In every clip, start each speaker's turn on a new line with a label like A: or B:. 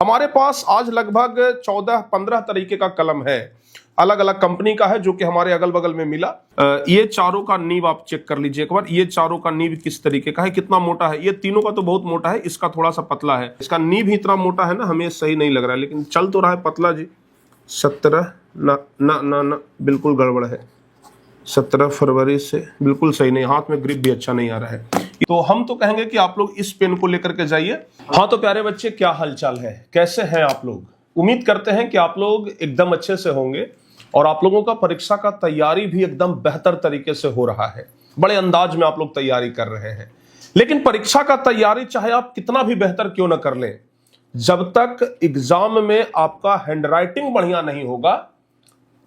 A: हमारे पास आज लगभग 14-15 तरीके का कलम है, अलग अलग कंपनी का है, जो कि हमारे अगल बगल में मिला। ये चारों का नीब आप चेक कर लीजिए एक बार। ये चारों का नीब किस तरीके का है, कितना मोटा है। ये तीनों का तो बहुत मोटा है, इसका थोड़ा सा पतला है। इसका नीब ही इतना मोटा है ना, हमें सही नहीं लग रहा है, लेकिन चल तो रहा है पतला जी। 17 ना ना ना ना बिल्कुल गड़बड़ है। 17 फरवरी से बिल्कुल सही नहीं, हाथ में ग्रिप भी अच्छा नहीं आ रहा है। तो हम तो कहेंगे कि आप लोग इस पेन को लेकर के जाइए। हाँ तो प्यारे बच्चे, क्या हालचाल है, कैसे हैं आप लोग। उम्मीद करते हैं कि आप लोग एकदम अच्छे से होंगे और आप लोगों का परीक्षा का तैयारी भी एकदम बेहतर तरीके से हो रहा है। बड़े अंदाज में आप लोग तैयारी कर रहे हैं। लेकिन परीक्षा का तैयारी चाहे आप कितना भी बेहतर क्यों ना कर लें, जब तक एग्जाम में आपका हैंडराइटिंग बढ़िया नहीं होगा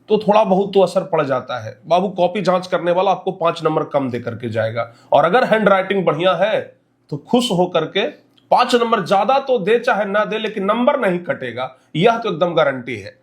A: तो थोड़ा बहुत तो असर पड़ जाता है। बाबू कॉपी जांच करने वाला आपको 5 नंबर कम दे करके जाएगा, और अगर हैंडराइटिंग बढ़िया है तो खुश होकर के 5 नंबर ज्यादा तो दे चाहे ना दे, लेकिन नंबर नहीं कटेगा, यह तो एकदम गारंटी है।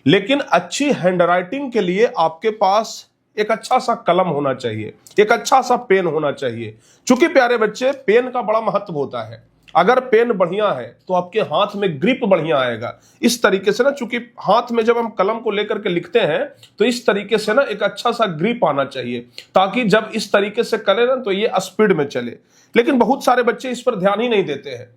A: लेकिन अच्छी हैंडराइटिंग के लिए आपके पास एक अच्छा सा कलम होना चाहिए, एक अच्छा सा पेन होना चाहिए। चूंकि प्यारे बच्चे, पेन का बड़ा महत्व होता है। अगर पेन बढ़िया है तो आपके हाथ में ग्रिप बढ़िया आएगा। इस तरीके से ना, चूंकि हाथ में जब हम कलम को लेकर के लिखते हैं तो इस तरीके से ना एक अच्छा सा ग्रिप आना चाहिए, ताकि जब इस तरीके से करें ना तो ये स्पीड में चले। लेकिन बहुत सारे बच्चे इस पर ध्यान ही नहीं देते हैं।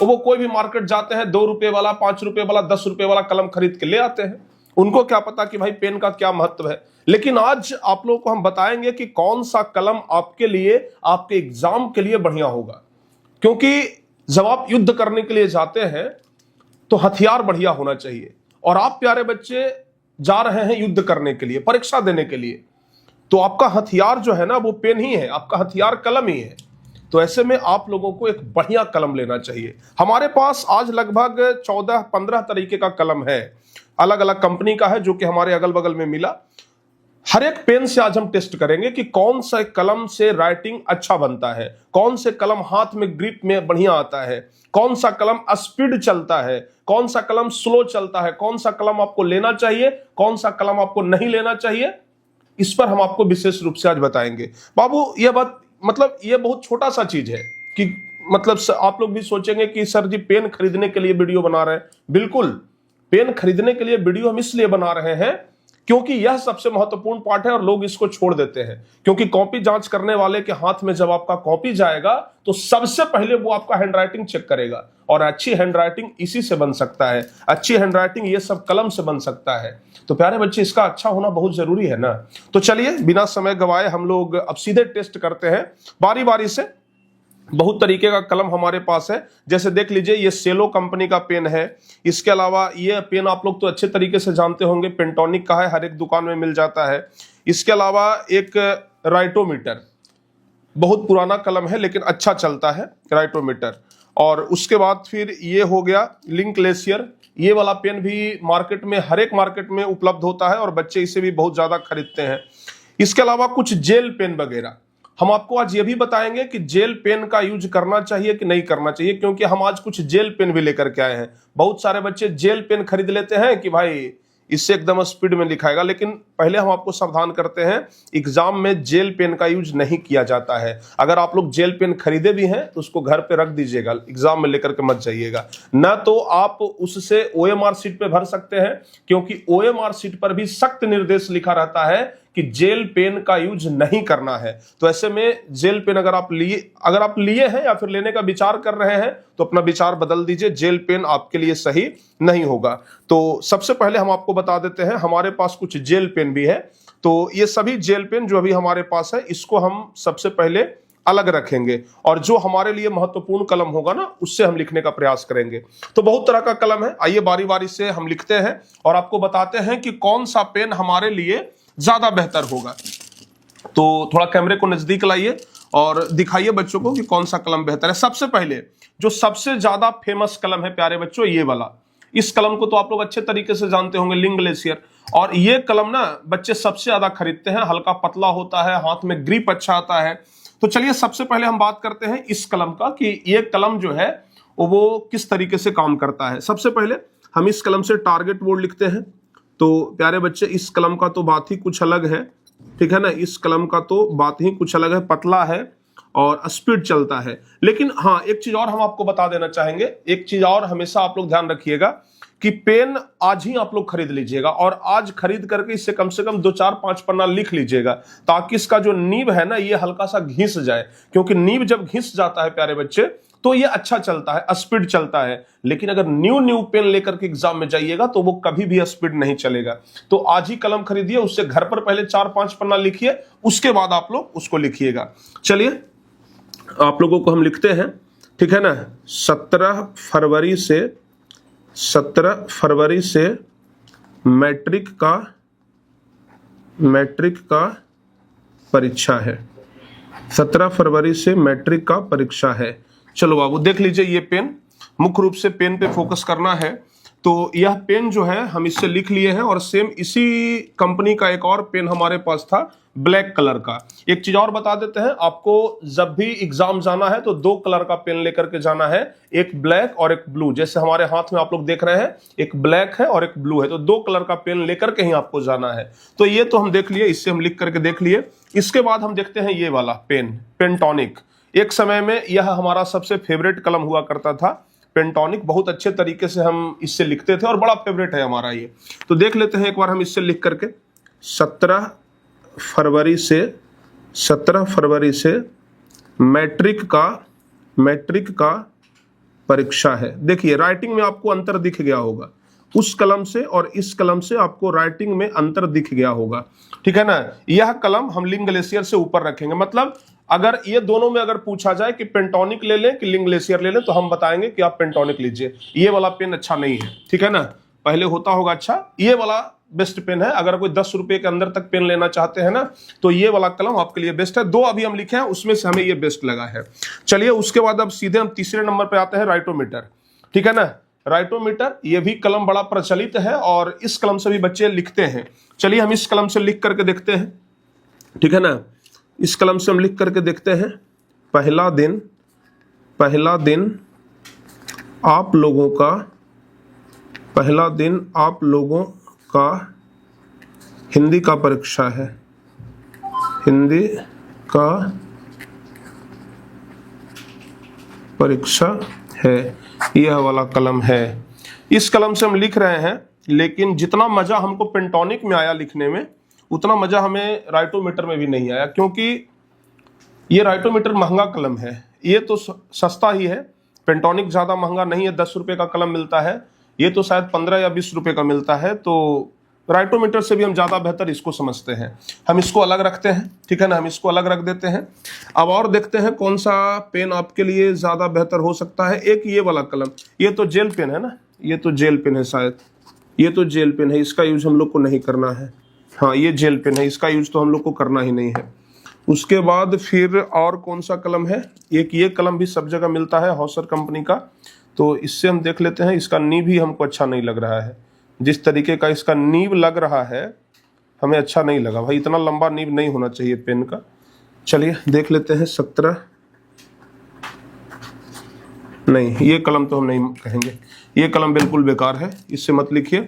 A: वो कोई भी मार्केट जाते हैं, 2 रुपए वाला, 5 रुपए वाला, 10 रुपए वाला कलम खरीद के ले आते हैं। उनको क्या पता कि भाई पेन का क्या महत्व है। लेकिन आज आप लोगों को हम बताएंगे कि कौन सा कलम आपके लिए, आपके एग्जाम के लिए बढ़िया होगा। क्योंकि जब आप युद्ध करने के लिए जाते हैं तो हथियार बढ़िया होना चाहिए, और आप प्यारे बच्चे जा रहे हैं युद्ध करने के लिए, परीक्षा देने के लिए, तो आपका हथियार जो है ना वो पेन ही है, आपका हथियार कलम ही है। तो ऐसे में आप लोगों को एक बढ़िया कलम लेना चाहिए। हमारे पास आज लगभग 14-15 तरीके का कलम है, अलग अलग कंपनी का है, जो कि हमारे अगल बगल में मिला। हर एक पेन से आज हम टेस्ट करेंगे कि कौन सा कलम से राइटिंग अच्छा बनता है, कौन से कलम हाथ में ग्रिप में बढ़िया आता है, कौन सा कलम स्पीड चलता है, कौन सा कलम स्लो चलता है, कौन सा कलम आपको लेना चाहिए, कौन सा कलम आपको नहीं लेना चाहिए। इस पर हम आपको विशेष रूप से आज बताएंगे। बाबू यह बात, मतलब यह बहुत छोटा सा चीज है कि मतलब आप लोग भी सोचेंगे कि सर जी पेन खरीदने के लिए वीडियो बना रहे हैं। बिल्कुल, पेन खरीदने के लिए वीडियो हम इसलिए बना रहे हैं क्योंकि यह सबसे महत्वपूर्ण पार्ट है, और लोग इसको छोड़ देते हैं। क्योंकि कॉपी जांच करने वाले के हाथ में जब आपका कॉपी जाएगा तो सबसे पहले वो आपका हैंडराइटिंग चेक करेगा, और अच्छी हैंडराइटिंग इसी से बन सकता है। अच्छी हैंडराइटिंग ये सब कलम से बन सकता है। तो प्यारे बच्चे, इसका अच्छा होना बहुत जरूरी है ना। तो चलिए बिना समय गवाए हम लोग अब सीधे टेस्ट करते हैं बारी बारी से। बहुत तरीके का कलम हमारे पास है, जैसे देख लीजिए ये सेलो कंपनी का पेन है। इसके अलावा ये पेन आप लोग तो अच्छे तरीके से जानते होंगे, पेंटोनिक का है, हर एक दुकान में मिल जाता है। इसके अलावा एक राइटोमीटर, बहुत पुराना कलम है लेकिन अच्छा चलता है राइटोमीटर। और उसके बाद फिर ये हो गया लिंकलेसियर। ये वाला पेन भी मार्केट में, हर एक मार्केट में उपलब्ध होता है, और बच्चे इसे भी बहुत ज्यादा खरीदते हैं। इसके अलावा कुछ जेल पेन वगैरह हम आपको आज ये भी बताएंगे कि जेल पेन का यूज करना चाहिए कि नहीं करना चाहिए, क्योंकि हम आज कुछ जेल पेन भी लेकर के आए हैं। बहुत सारे बच्चे जेल पेन खरीद लेते हैं कि भाई इससे एकदम स्पीड में लिखाएगा, लेकिन पहले हम आपको सावधान करते हैं, एग्जाम में जेल पेन का यूज नहीं किया जाता है। अगर आप लोग जेल पेन खरीदे भी हैं तो उसको घर पे रख दीजिएगा, एग्जाम में लेकर के मत जाइएगा। न तो आप उससे OMR सीट पे भर सकते हैं, क्योंकि OMR सीट पर भी सख्त निर्देश लिखा रहता है कि जेल पेन का यूज नहीं करना है। तो ऐसे में जेल पेन अगर आप लिए हैं या फिर लेने का विचार कर रहे हैं तो अपना विचार बदल दीजिए, जेल पेन आपके लिए सही नहीं होगा। तो सबसे पहले हम आपको बता देते हैं, हमारे पास कुछ जेल पेन भी है। तो ये सभी जेल पेन जो अभी हमारे पास है, इसको हम सबसे पहले अलग रखेंगे, और जो हमारे लिए महत्वपूर्ण कलम होगा ना उससे हम लिखने का प्रयास करेंगे। तो बहुत तरह का कलम है, आइए बारी बारी से हम लिखते हैं और आपको बताते हैं कि कौन सा पेन हमारे लिए ज्यादा बेहतर होगा। तो थोड़ा कैमरे को नजदीक लाइए और दिखाइए बच्चों को कि कौन सा कलम बेहतर है। सबसे पहले जो सबसे ज्यादा फेमस कलम है प्यारे बच्चों, ये वाला। इस कलम को तो आप लोग अच्छे तरीके से जानते होंगे, लिंकलेसियर। और ये कलम ना बच्चे सबसे ज्यादा खरीदते हैं, हल्का पतला होता है, हाथ में ग्रिप अच्छा आता है। तो चलिए सबसे पहले हम बात करते हैं इस कलम का कि ये कलम जो है वो किस तरीके से काम करता है। सबसे पहले हम इस कलम से टारगेट बोर्ड लिखते हैं। तो प्यारे बच्चे, इस कलम का तो बात ही कुछ अलग है, ठीक है ना। इस कलम का तो बात ही कुछ अलग है, पतला है और स्पीड चलता है। लेकिन हाँ, एक चीज और हम आपको बता देना चाहेंगे, एक चीज और हमेशा आप लोग ध्यान रखिएगा कि पेन आज ही आप लोग खरीद लीजिएगा और आज खरीद करके इससे कम से कम 2-4-5 पन्ना लिख लीजिएगा, ताकि इसका जो नीब है ना ये हल्का सा घिस जाए। क्योंकि नीब जब घिस जाता है प्यारे बच्चे तो ये अच्छा चलता है, स्पीड चलता है। लेकिन अगर न्यू पेन लेकर के एग्जाम में जाइएगा तो वो कभी भी स्पीड नहीं चलेगा। तो आज ही कलम खरीदिए, उससे घर पर पहले 4-5 पन्ना लिखिए, उसके बाद आप लोग उसको लिखिएगा। चलिए आप लोगों को हम लिखते हैं, ठीक है ना। 17 फरवरी से मैट्रिक का परीक्षा है। 17 फरवरी से मैट्रिक का परीक्षा है। चलो बाबू देख लीजिए, ये पेन, मुख्य रूप से पेन पे फोकस करना है। तो यह पेन जो है हम इससे लिख लिए हैं और सेम इसी कंपनी का एक और पेन हमारे पास था ब्लैक कलर का। एक चीज और बता देते हैं आपको, जब भी एग्जाम जाना है तो 2 कलर का पेन लेकर के जाना है, एक ब्लैक और एक ब्लू। जैसे हमारे हाथ में आप लोग देख रहे हैं, एक ब्लैक है और एक ब्लू है, तो 2 कलर का पेन लेकर के ही आपको जाना है। तो ये तो हम देख लिए, इससे हम लिख करके देख लिए। इसके बाद हम देखते हैं ये वाला पेन, पेंटोनिक। एक समय में यह हमारा सबसे फेवरेट कलम हुआ करता था, पेंटोनिक। बहुत अच्छे तरीके से हम इससे लिखते थे और बड़ा फेवरेट है हमारा ये। तो देख लेते हैं एक बार हम इससे लिख करके। 17 फरवरी से मैट्रिक का परीक्षा है। देखिए राइटिंग में आपको अंतर दिख गया होगा, उस कलम से और इस कलम से आपको राइटिंग में अंतर दिख गया होगा, ठीक है ना। यह कलम हम लिंग ग्लेशियर से ऊपर रखेंगे। मतलब अगर ये दोनों में अगर पूछा जाए कि पेंटोनिक ले लें कि लिंग ग्लेशियर ले लें, तो हम बताएंगे कि आप पेंटोनिक लीजिए, ये वाला पेन अच्छा नहीं है, ठीक है ना। पहले होता होगा अच्छा, ये वाला बेस्ट पेन है। अगर कोई 10 रुपए के अंदर तक पेन लेना चाहते हैं ना, तो ये वाला कलम आपके लिए बेस्ट है। 2 अभी हम लिखे हैं, उसमें से हमें ये बेस्ट लगा है। चलिए उसके बाद अब सीधे हम तीसरे नंबर पे आते हैं, राइटोमीटर, ठीक है ना। राइटोमीटर ये भी कलम बड़ा प्रचलित है और इस कलम से भी बच्चे लिखते हैं। चलिए हम इस कलम से लिख करके देखते हैं, ठीक है ना। इस कलम से हम लिख करके देखते हैं। पहला दिन आप लोगों का हिंदी का परीक्षा है। हिंदी का परीक्षा है, यह वाला कलम है। इस कलम से हम लिख रहे हैं, लेकिन जितना मजा हमको पेंटोनिक में आया लिखने में, उतना मजा हमें राइटोमीटर में भी नहीं आया। क्योंकि ये राइटोमीटर महंगा कलम है, ये तो सस्ता ही है। पेंटोनिक ज्यादा महंगा नहीं है, 10 रुपए का कलम मिलता है, ये तो शायद 15 या 20 रुपए का मिलता है। तो राइटोमीटर से भी हम ज्यादा बेहतर इसको समझते हैं। हम इसको अलग रखते हैं, ठीक है ना, हम इसको अलग रख देते हैं। अब और देखते हैं कौन सा पेन आपके लिए ज्यादा बेहतर हो सकता है। एक ये वाला कलम, ये तो जेल पेन है ना, ये तो जेल पेन है शायद, ये तो जेल पेन है, इसका यूज हम लोग को नहीं करना है। हाँ ये जेल पेन है, इसका यूज तो हम लोग को करना ही नहीं है। उसके बाद फिर और कौन सा कलम है, एक ये कलम भी सब जगह मिलता है, हॉसर कंपनी का। तो इससे हम देख लेते हैं। इसका नीब भी हमको अच्छा नहीं लग रहा है, जिस तरीके का इसका नीब लग रहा है हमें अच्छा नहीं लगा भाई, इतना लंबा नीब नहीं होना चाहिए पेन का। चलिए देख लेते हैं। 17 नहीं, ये कलम तो हम नहीं कहेंगे, ये कलम बिल्कुल बेकार है, इससे मत लिखिए।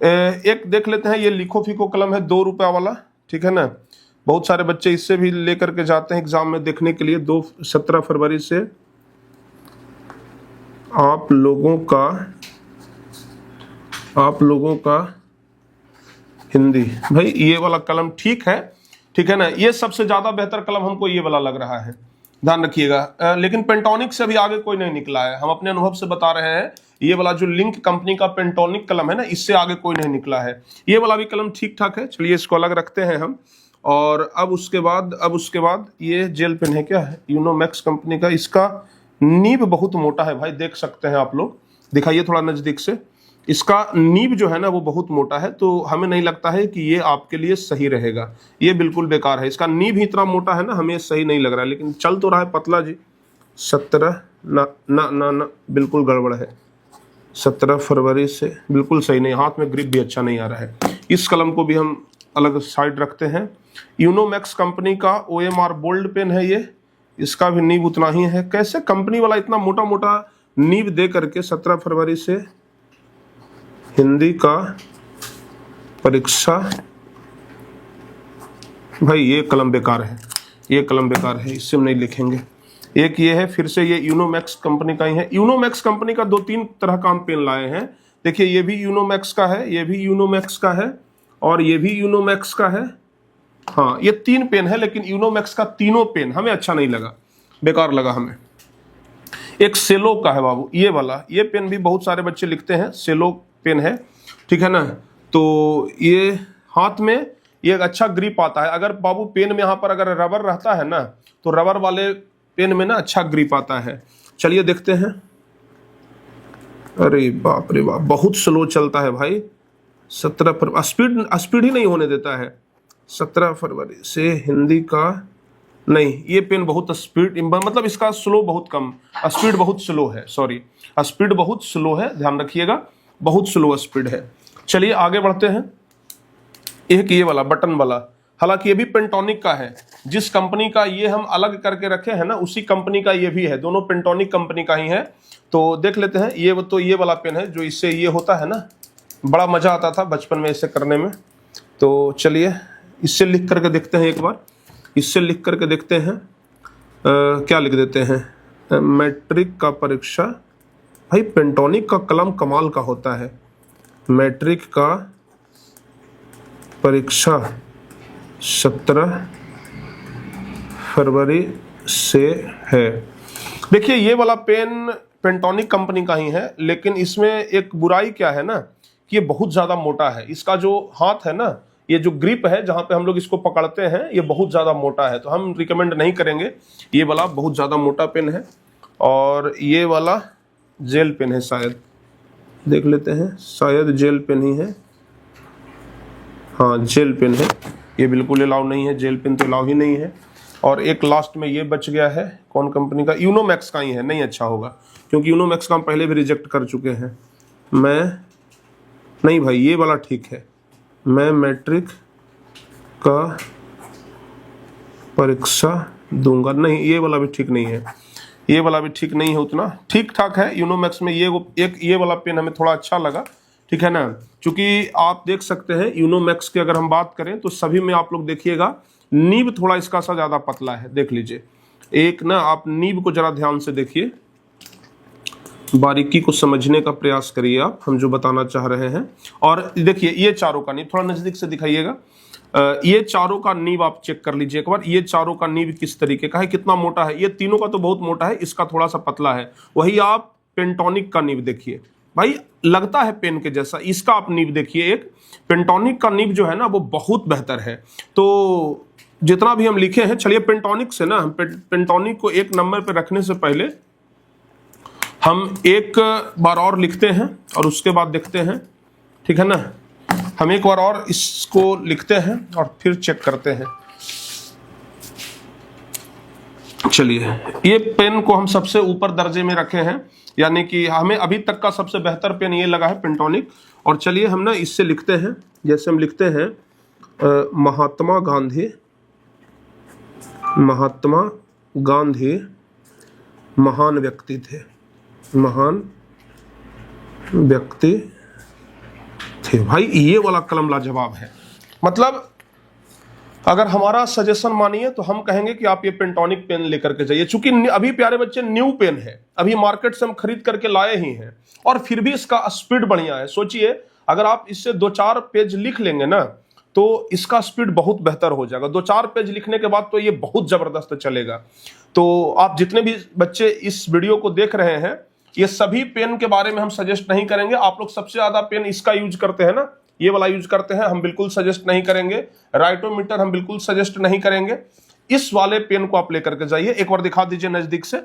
A: एक देख लेते हैं, ये लिखो फीको कलम है, 2 रुपया वाला, ठीक है ना। बहुत सारे बच्चे इससे भी लेकर के जाते हैं एग्जाम में देखने के लिए। 17 फरवरी से आप लोगों का हिंदी। भाई ये वाला कलम ठीक है, ठीक है ना। ये सबसे ज्यादा बेहतर कलम हमको ये वाला लग रहा है, ध्यान रखिएगा। लेकिन पेंटोनिक से भी आगे कोई नहीं निकला है, हम अपने अनुभव से बता रहे हैं। ये वाला जो लिंक कंपनी का पेंटोनिक कलम है ना, इससे आगे कोई नहीं निकला है। ये वाला भी कलम ठीक ठाक है। चलिए इसको अलग रखते हैं हम। और अब उसके बाद ये जेल पेन है, क्या है, यूनोमैक्स कंपनी का। इसका नीब बहुत मोटा है भाई, देख सकते हैं आप लोग, दिखाइए थोड़ा नजदीक से। इसका नीब जो है ना वो बहुत मोटा है, तो हमें नहीं लगता है कि ये आपके लिए सही रहेगा, ये बिल्कुल बेकार है। इसका नीब ही इतना मोटा है ना, हमें सही नहीं लग रहा है। लेकिन चल तो रहा है पतला जी। 17 ना बिल्कुल गड़बड़ है। 17 फरवरी से बिल्कुल सही नहीं, हाथ में ग्रिप भी अच्छा नहीं आ रहा है। इस कलम को भी हम अलग साइड रखते हैं। यूनोमैक्स कंपनी का OMR बोल्ड पेन है ये, इसका भी नीब उतना ही है। कैसे कंपनी वाला इतना मोटा मोटा नीब दे करके 17 फरवरी से हिंदी का परीक्षा, भाई ये कलम बेकार है, ये कलम बेकार है, इससे हम नहीं लिखेंगे। एक ये है, फिर से ये यूनोमैक्स कंपनी का ही है। यूनोमैक्स कंपनी का 2-3 तरह का हम पेन लाए हैं। देखिए ये भी यूनोमैक्स का है, ये भी यूनोमैक्स का है और ये भी यूनोमैक्स का है। हाँ ये 3 पेन है, लेकिन यूनोमैक्स का तीनों पेन हमें अच्छा नहीं लगा, बेकार लगा हमें। एक सेलो का है बाबू, ये वाला, ये पेन भी बहुत सारे बच्चे लिखते हैं, सेलो पेन है, ठीक है ना। तो ये हाथ में ये एक अच्छा ग्रिप आता है। अगर बाबू पेन में यहाँ पर अगर रबर रहता है ना, तो रबर वाले पेन में ना अच्छा ग्रिप आता है। चलिए देखते हैं। अरे बाप रे बाप, बहुत स्लो चलता है भाई। 17 फरवरी, स्पीड ही नहीं होने देता है। 17 फरवरी से हिंदी का नहीं, ये पेन बहुत स्पीड, मतलब इसका स्लो बहुत कम, स्पीड बहुत स्लो है, सॉरी स्पीड बहुत स्लो है, ध्यान रखिएगा, बहुत स्लो स्पीड है। चलिए आगे बढ़ते हैं। एक ये वाला बटन वाला, हालांकि ये भी पेंटोनिक का है। जिस कंपनी का ये हम अलग करके रखे हैं ना, उसी कंपनी का ये भी है, दोनों पेंटोनिक कंपनी का ही है। तो देख लेते हैं। ये तो ये वाला पेन है जो इससे ये होता है ना, बड़ा मजा आता था बचपन में इसे करने में। तो चलिए इससे लिख करके देखते हैं एक बार, इससे लिख करके देखते हैं। क्या लिख देते हैं, मैट्रिक का परीक्षा। भाई पेंटोनिक का कलम कमाल का होता है। मैट्रिक का परीक्षा 17 फरवरी से है। देखिए ये वाला पेन पेंटोनिक कंपनी का ही है, लेकिन इसमें एक बुराई क्या है ना कि ये बहुत ज़्यादा मोटा है। इसका जो हाथ है ना, ये जो ग्रिप है जहाँ पे हम लोग इसको पकड़ते हैं, ये बहुत ज़्यादा मोटा है, तो हम रिकमेंड नहीं करेंगे। ये वाला बहुत ज़्यादा मोटा पेन है। और ये वाला जेल पेन है, शायद देख लेते हैं, शायद जेल पेन ही है। हाँ जेल पेन है, ये बिल्कुल अलाउ नहीं है, जेल पेन तो अलाउ ही नहीं है। और एक लास्ट में ये बच गया है, कौन कंपनी का, यूनोमैक्स का ही है, नहीं अच्छा होगा क्योंकि यूनोमैक्स का हम पहले भी रिजेक्ट कर चुके हैं। मैं नहीं भाई, ये वाला ठीक है। मैं मैट्रिक का परीक्षा दूंगा, नहीं ये वाला भी ठीक नहीं है, ये वाला भी ठीक नहीं है, उतना ठीक ठाक है। यूनोमैक्स में ये वाला पेन हमें थोड़ा अच्छा लगा, ठीक है ना। क्योंकि आप देख सकते हैं यूनोमैक्स की अगर हम बात करें तो सभी में आप लोग देखिएगा नीब थोड़ा इसका सा ज़्यादा पतला है, देख लीजिए। एक ना आप नीब को जरा ध्यान से देखिए, बारीकी को समझने का प्रयास करिए आप, हम जो बताना चाह रहे हैं। और देखिए ये चारों का नीब, थोड़ा नजदीक से दिखाइएगा। ये चारों का नीब आप चेक कर लीजिए एक बार, ये चारों का नीब किस तरीके का है, कितना मोटा है। ये तीनों का तो बहुत मोटा है, इसका थोड़ा सा पतला है। वही आप पेंटोनिक का नीब देखिए भाई, लगता है पेन के जैसा। इसका आप नीब देखिए, एक पेंटोनिक का नीब जो है ना वो बहुत बेहतर है। तो जितना भी हम लिखे हैं, चलिए पेंटोनिक से ना, हम पेंटोनिक को 1 नंबर पे रखने से पहले हम एक बार और लिखते हैं और उसके बाद देखते हैं, ठीक है ना। हम एक बार और इसको लिखते हैं और फिर चेक करते हैं। चलिए ये पेन को हम सबसे ऊपर दर्जे में रखे हैं, यानी कि हमें अभी तक का सबसे बेहतर पेन ये लगा है पेंटोनिक। और चलिए हम ना इससे लिखते हैं, जैसे हम लिखते हैं महात्मा गांधी महान व्यक्ति थे, महान व्यक्ति थे। भाई ये वाला कलम लाजवाब है। मतलब अगर हमारा सजेशन मानिए तो हम कहेंगे कि आप ये पेंटोनिक पेन लेकर के जाइए, चूंकि अभी प्यारे बच्चे न्यू पेन है, अभी मार्केट से हम खरीद करके लाए ही हैं, और फिर भी इसका स्पीड बढ़िया है। सोचिए अगर आप इससे 2-4 पेज लिख लेंगे ना तो इसका स्पीड बहुत बेहतर हो जाएगा। 2-4 पेज लिखने के बाद तो ये बहुत जबरदस्त चलेगा। तो आप जितने भी बच्चे इस वीडियो को देख रहे हैं, ये सभी पेन के बारे में हम सजेस्ट नहीं करेंगे। आप लोग सबसे ज्यादा पेन इसका यूज करते हैं ना, ये वाला यूज करते हैं, हम बिल्कुल सजेस्ट नहीं करेंगे। राइटोमीटर हम बिल्कुल सजेस्ट नहीं करेंगे। इस वाले पेन को आप लेकर के जाइए। एक बार दिखा दीजिए नजदीक से,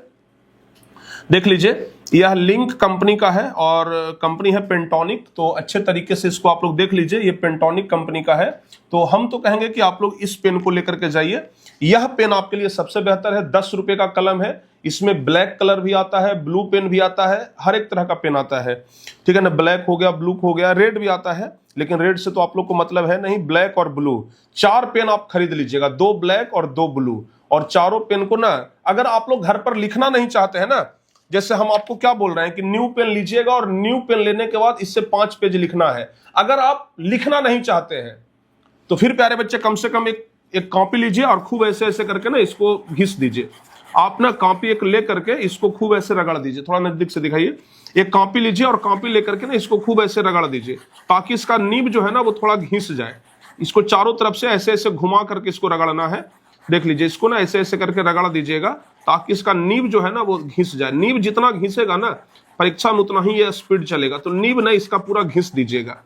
A: देख लीजिए, यह लिंक कंपनी का है और कंपनी है पेंटोनिक। तो अच्छे तरीके से इसको आप लोग देख लीजिए, ये पेंटोनिक कंपनी का है। तो हम तो कहेंगे कि आप लोग इस पेन को लेकर के जाइए। यह पेन आपके लिए सबसे बेहतर है। 10 रुपए का कलम है, इसमें ब्लैक कलर भी आता है, ब्लू पेन भी आता है, हर एक तरह का पेन आता है, ठीक है ना। ब्लैक हो गया, ब्लू हो गया, रेड भी आता है, लेकिन रेड से तो आप लोग को मतलब है नहीं। ब्लैक और ब्लू 4 पेन आप खरीद लीजिएगा, 2 ब्लैक और 2 ब्लू। और चारों पेन को ना, अगर आप लोग घर पर लिखना नहीं चाहते हैं ना, जैसे हम आपको क्या बोल रहे हैं कि न्यू पेन लीजिएगा और न्यू पेन लेने के बाद इससे 5 पेज लिखना है। अगर आप लिखना नहीं चाहते हैं तो फिर प्यारे बच्चे कम से कम एक एक कॉपी लीजिए और खूब ऐसे ऐसे करके ना इसको घिस दीजिए। आप ना कॉपी एक ले करके इसको खूब ऐसे रगड़ दीजिए, थोड़ा नजदीक से दिखाइए। एक कॉपी लीजिए और कॉपी लेकर के ना इसको खूब ऐसे रगड़ दीजिए ताकि इसका नीब जो है ना वो थोड़ा घिस जाए। इसको चारों तरफ से ऐसे ऐसे घुमा करके इसको रगड़ना है। देख लीजिए, इसको ना ऐसे ऐसे करके रगड़ दीजिएगा ताकि इसका नीब जो है ना वो घिस जाए। नीब जितना घिसेगा ना परीक्षा में उतना ही ये स्पीड चलेगा। तो नीब ना इसका पूरा घिस दीजिएगा,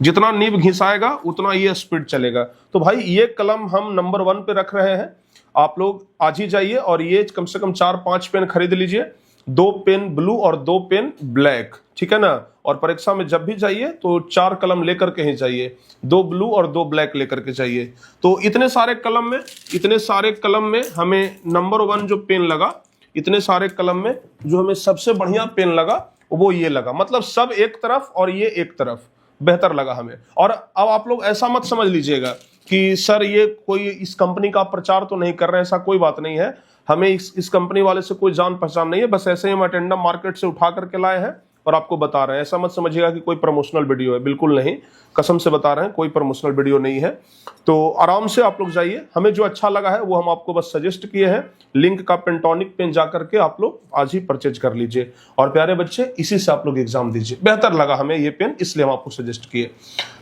A: जितना नीब घिसाएगा उतना ये स्पीड चलेगा। तो भाई ये कलम हम नंबर 1 पे रख रहे हैं। आप लोग आज ही जाइए और ये कम से कम 4-5 पेन खरीद लीजिए, 2 पेन ब्लू और 2 पेन ब्लैक, ठीक है ना। और परीक्षा में जब भी जाइए तो 4 कलम लेकर के ही जाइए, 2 ब्लू और 2 ब्लैक लेकर के जाइए। तो इतने सारे कलम में हमें नंबर 1 जो पेन लगा, इतने सारे कलम में जो हमें सबसे बढ़िया पेन लगा वो ये लगा। मतलब सब एक तरफ और ये एक तरफ बेहतर लगा हमें। और अब आप लोग ऐसा मत समझ लीजिएगा कि सर ये कोई इस कंपनी का प्रचार तो नहीं कर रहे हैं, ऐसा कोई बात नहीं है। हमें इस कंपनी वाले से कोई जान पहचान नहीं है, बस ऐसे ही हम अटेंडम मार्केट से उठा करके लाए हैं और आपको बता रहे हैं। ऐसा मत समझिएगा कि कोई प्रमोशनल वीडियो है, बिल्कुल नहीं, कसम से बता रहे हैं कोई प्रमोशनल वीडियो नहीं है। तो आराम से आप लोग जाइए, हमें जो अच्छा लगा है वो हम आपको बस सजेस्ट किए हैं। लिंक का पेंटोनिक पेन जा करके आप लोग आज ही परचेज कर लीजिए। और प्यारे बच्चे, इसी से आप लोग एग्जाम दीजिए, बेहतर लगा हमें ये पेन, इसलिए हम आपको सजेस्ट किए।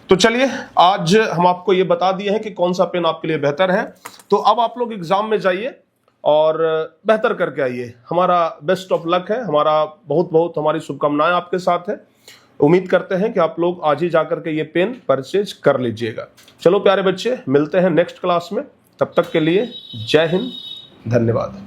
A: तो चलिए, आज हम आपको ये बता दिए हैं कि कौन सा पेन आपके लिए बेहतर है। तो अब आप लोग एग्जाम में जाइए और बेहतर करके आइए। हमारा बेस्ट ऑफ लक है, हमारा बहुत बहुत हमारी शुभकामनाएं आपके साथ है। उम्मीद करते हैं कि आप लोग आज ही जाकर के ये पेन परचेज कर लीजिएगा। चलो प्यारे बच्चे, मिलते हैं नेक्स्ट क्लास में, तब तक के लिए जय हिंद, धन्यवाद।